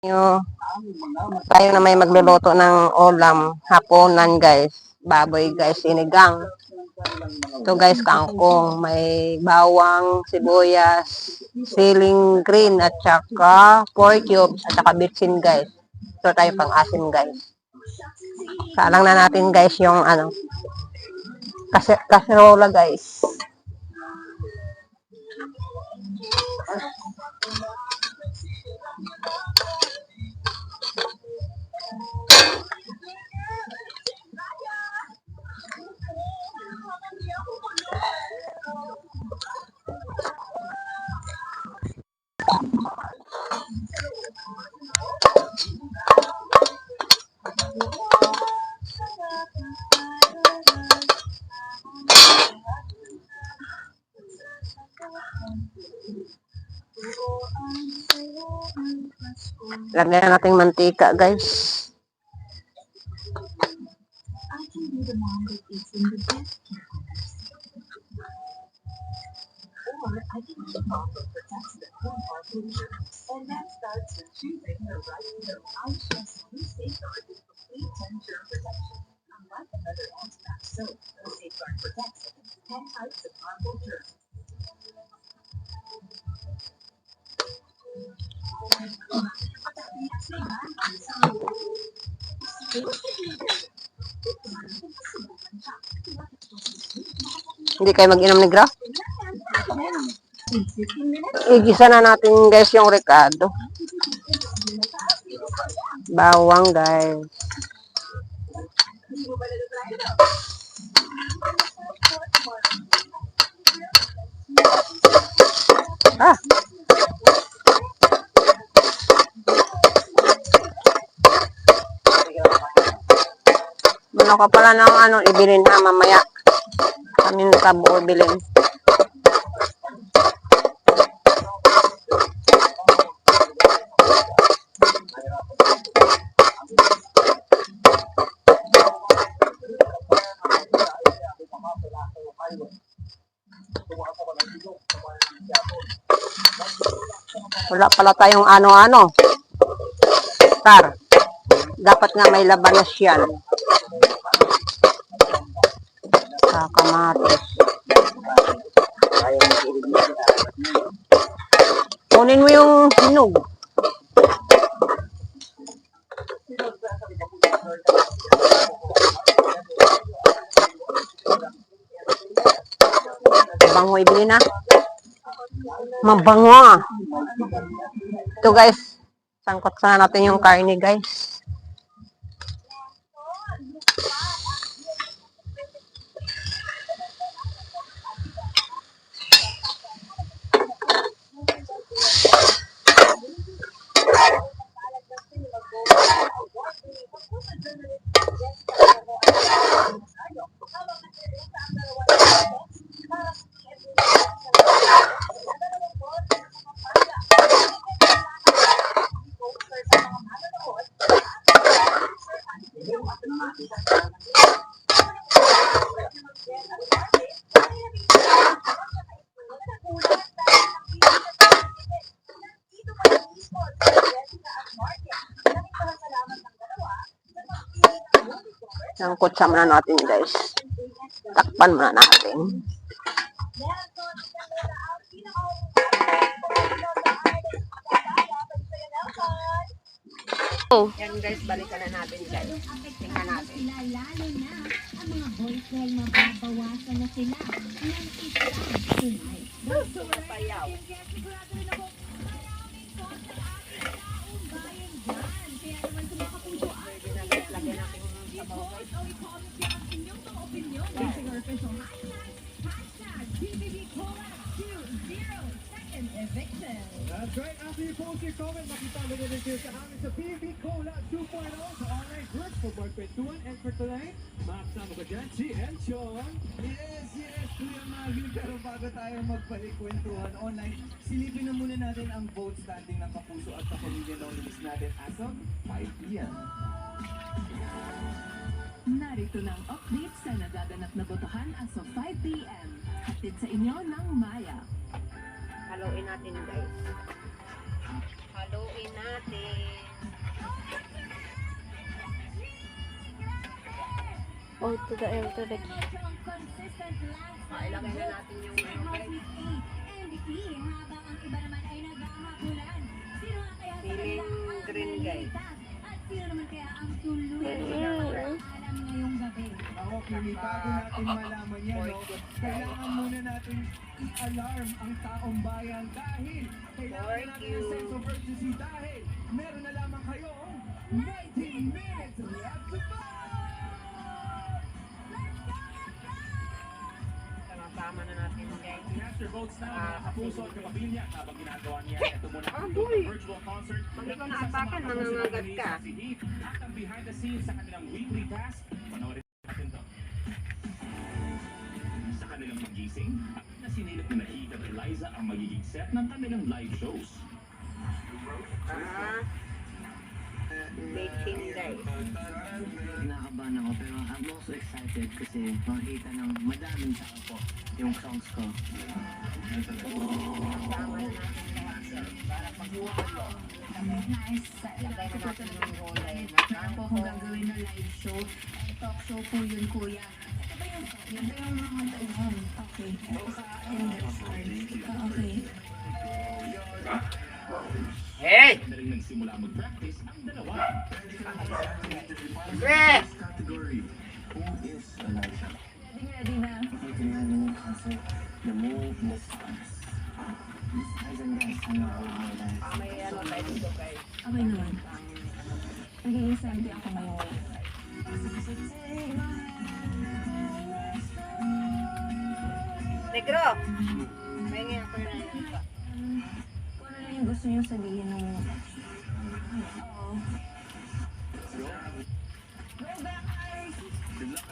Yo, tayo na may magluluto ng ulam hapunan guys. Baboy guys, sinigang. Ito guys, kangkong. May bawang, sibuyas, siling green at saka pork cubes at saka bitsin guys. Ito tayo pang asin guys. Salang na natin guys yung kaserola guys. Lagyan na natin mantika guys. Hindi kayo mag-inom ni Graf? Igisa na natin guys yung rekado. Bawang guys. Ano ka pala ng ibilin ha mamaya. Kami nakabuo bilin. Wala pala tayong ano-ano. Tar. Dapat nga may labanas yan. Kamatis. Kunin mo yung hinog. Mabango ibili na. Mabango ah. Ito guys. Sangkot sana natin yung karne guys. Sangkot sa muna natin guys. Takpan muna natin. Oh. Yan guys, balikan na natin guys. Tingnan natin. Ang mga boyfriend mababawasan na sila ng isang tonight. Gusto mo payaw. That's right. After you post your comment, makita mo na rin kayo sa amin sa PB Cola 2.0 sa online group for Boyfriend 2 and for tonight, makasama ko dyan si Elchon. Yes, Kuya Maggie. Pero bago tayo magpalikwentuhan online, silipin na muna natin ang vote standing ng Kapuso at Kapamilya nominees natin as of 5 p.m. Narito na ang update sa nagaganap na botohan as of 5 p.m. Hatid sa inyo ng Maya. Haluin natin guys. Haluin natin. O to the L to the K. Ilagay na natin yung feeling green guys. Okay, bago natin malaman yan, no, kailangan muna natin i-alarm ang taong bayan dahil kailangan natin ng sense of urgency dahil meron na lamang kayong 19 minutes left to vote! Tama na natin guys. Cast your votes now, mga kapuso at kapamilya. Habang ginagawa niya, ito muna ang virtual concert. Pag ikaw na-atakan, mangangagat ka. Si Heath at ang behind the scenes sa kanilang weekly task. Panoorin natin to. Sa kanilang pagising, at nasinilip ni Heath at Eliza ang magiging set ng kanilang live shows. Baking guys. Kinakabahan ako pero I'm also excited kasi makikita ng madaming tao po yung songs ko. Nice. Ilagay na natin yung gulay. Meron po akong gagawin na live show. Talk show po yun, kuya. Yun ba yung mga kanta yun? Okay. Okay. Hey! Na rin nagsimula mag-practice ang dalawa. Hey! Category, who is Eliza? Ready na. Titingnan niyo yung concert, the move, the stars. Miss Eliza guys, ano ako ang live? May ano tayo dito guys. Okay naman. Nagiging selfie ako ngayon. Negro! May nga ako na dito. Kung ano na yung gusto niyo sabihin ng... Oo. Go back, guys! Good luck,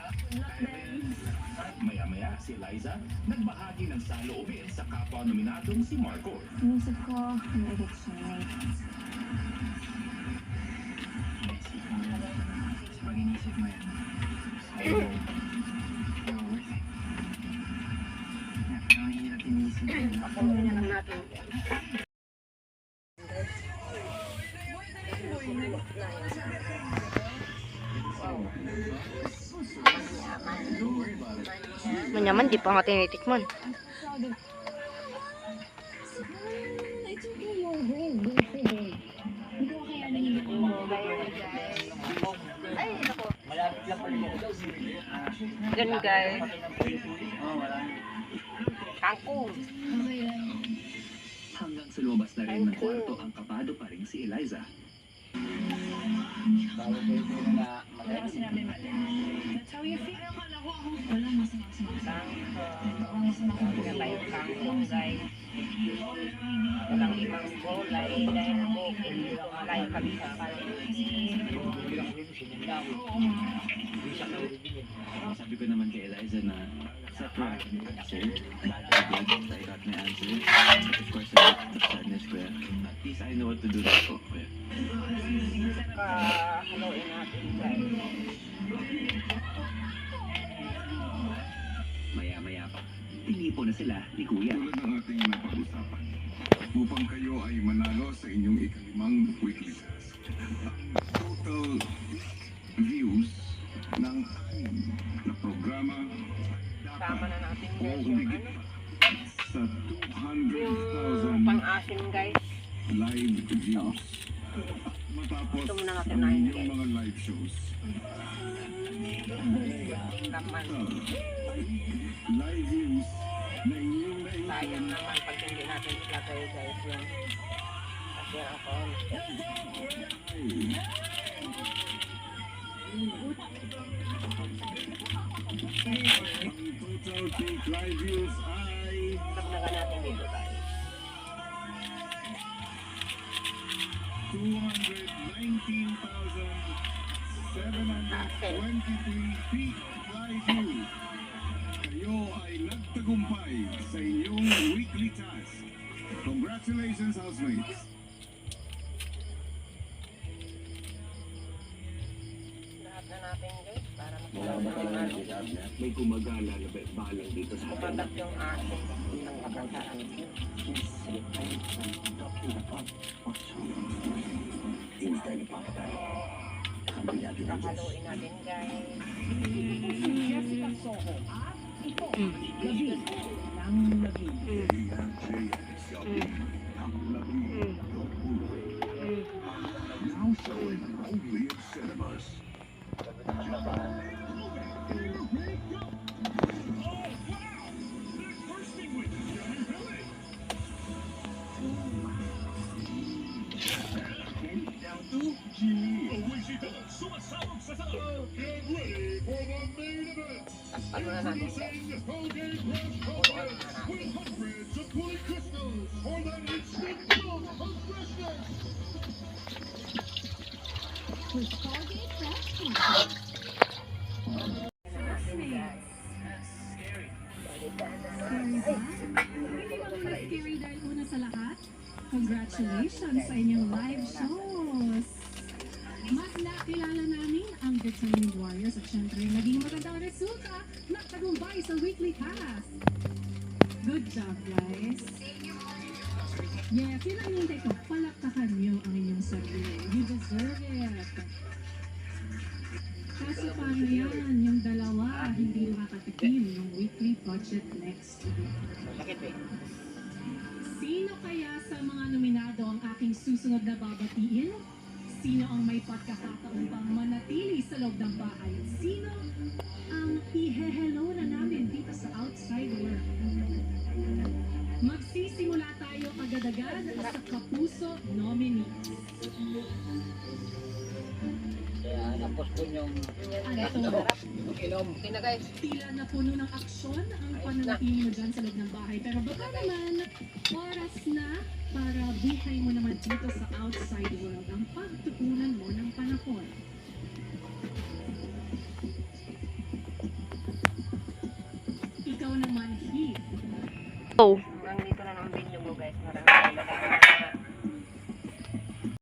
Ben! Maya-maya si Eliza nagbahagi ng saloobin sa kapwa nominadong si Marco. Inisip ko, nag-edit siya. Pag inisip mo yan, ayun. Ang hirap inisip yan. Pakuloy na lang natin. Manyaman, di pa nga tinitikman. Ganun guys. Kangkong. Hanggang sa lumabas na rin ng kwarto ang kapado pa rin si Eliza. That's how you feel. Wala masama-sama. Kangkong guys. Walang ibang gulay dahil bukid lang malay kami sa Sabi ko naman kay Eliza na sa track, sir, bagay good, I got my answer. Of course, I got the sadness ko. At least I know what to do na po. haluin natin guys. Maya-maya pa, tinipo na sila ni Kuya. Tulad ng ating napag-usapan, upang kayo ay manalo sa inyong ikalimang weekly task. Ang total views ng ating na programa Tama na natin o guys yung higit ano. pa sa 200,000 Pang-asin guys. live views. Matapos Ito muna natin ang na yun, inyong guys. mga live shows, Laman. live views na inyong Sayang naiwan naman pag hindi natin ilagay guys yung kasi ako. ang total peak live views ay Dagdagan natin dito guys. 219,723 peak live views. Kayo ay nagtagumpay sa inyong weekly task. Congratulations, housemates! Lahat na natin guys para makilala ng ano. May gumagala na balang dito sa Mabagat yung asin ng kabantaan. Hindi tayo nagpapatay. Kami Haluin natin guys. Jessica Soho at ito, Mm. Gabi ng Labi. Now showing only in cinemas. Takpan muna natin guys. With Colgate Fresh Toothpaste. Scary dahil una sa lahat, congratulations sa inyong live shows! Mas nakilala namin ang Determined Warriors at syempre naging magandang resulta na tagumpay sa weekly task. Good job, guys! Yes, yun ang hintay ko. Palaktakan niyo ang inyong sarili. You deserve it. Kaso paano yan? Yung dalawa, hindi makatikim ng weekly budget next week. Sino kaya sa mga nominado ang aking susunod na babatiin? Sino ang may pagkakataon bang manatili sa loob ng bahay? Sino ang i-hello na namin dito sa outside world? Magsisimula tayo agad-agad sa Kapuso nominees. Okay na guys. Tila na puno ng aksyon ang pananatili mo dyan sa loob ng bahay. Pero baka naman, oras na para buhay mo naman dito sa outside world ang pagtuunan mo ng panahon. Ikaw naman, Heath. Oh. Hanggang dito na ng video ko guys. Maraming salamat.